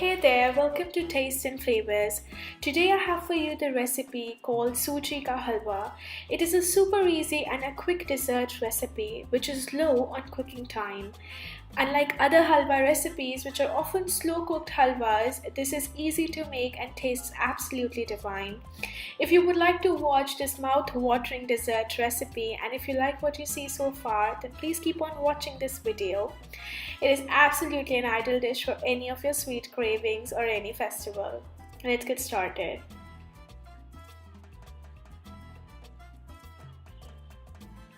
Hey there, welcome to Taste and Flavors. Today I have for you the recipe called Suji ka Halwa. It is a super easy and a quick dessert recipe which is low on cooking time. Unlike other halwa recipes which are often slow cooked halwas, this is easy to make and tastes absolutely divine. If you would like to watch this mouth-watering dessert recipe and if you like what you see so far, then please keep on watching this video. It is absolutely an ideal dish for any of your sweet cravings or any festival. Let's get started.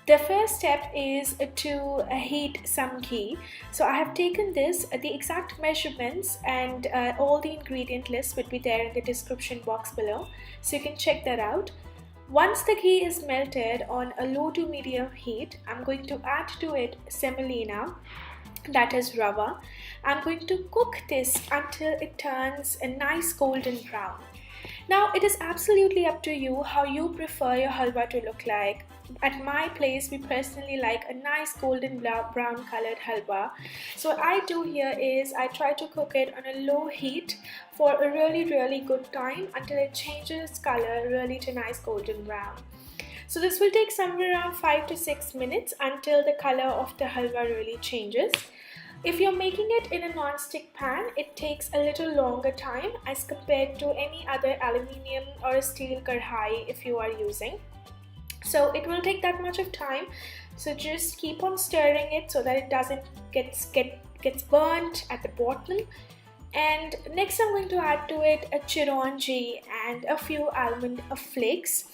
The first step is to heat some ghee. So I have taken this, the exact measurements and all the ingredient lists would be there in the description box below. So you can check that out. Once the ghee is melted on a low to medium heat, I'm going to add to it semolina, that is rava. I'm going to cook this until it turns a nice golden brown. Now it is absolutely up to you how you prefer your halwa to look like. At my place we personally like a nice golden brown colored halwa. So what I do here is I try to cook it on a low heat for a really good time until it changes color really to nice golden brown. So this will take somewhere around 5 to 6 minutes until the color of the halwa really changes. If you're making it in a non-stick pan, it takes a little longer time as compared to any other aluminium or a steel kadhai if you are using. So it will take that much of time. So just keep on stirring it so that it doesn't gets burnt at the bottom. And next I'm going to add to it a chironji and a few almond flakes.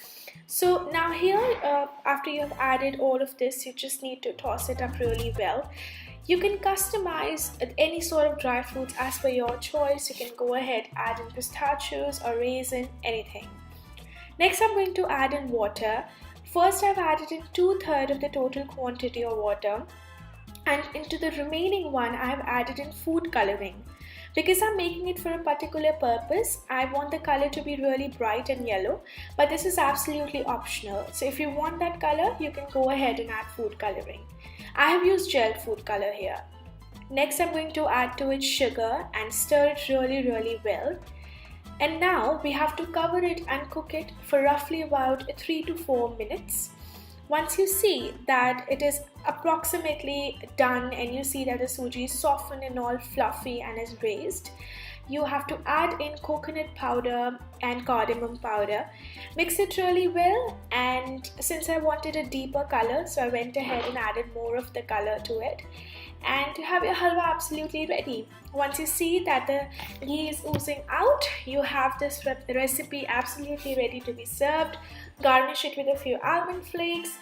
So now here, after you have added all of this, you just need to toss it up really well. You can customize any sort of dry fruits as per your choice. You can go ahead, add in pistachios or raisin, anything. Next I'm going to add in water. First I've added in 2/3 of the total quantity of water, and into the remaining one I've added in food coloring. Because I'm making it for a particular purpose, I want the color to be really bright and yellow, but this is absolutely optional. So if you want that color, you can go ahead and add food coloring. I have used gel food color here. Next I'm going to add to it sugar and stir it really well. And now we have to cover it and cook it for roughly about 3 to 4 minutes. Once you see that it is approximately done and you see that the suji is softened and all fluffy and is raised, you have to add in coconut powder and cardamom powder. Mix it really well, and since I wanted a deeper color, so I went ahead and added more of the color to it. And you have your halwa absolutely ready. Once you see that the ghee is oozing out, you have this recipe absolutely ready to be served. Garnish it with a few almond flakes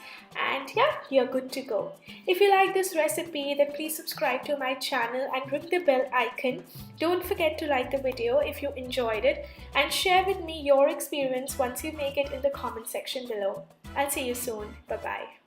and yeah, you're good to go. If you like this recipe, then please subscribe to my channel and ring the bell icon. Don't forget to like the video if you enjoyed it and share with me your experience once you make it in the comment section below. I'll see you soon. Bye bye.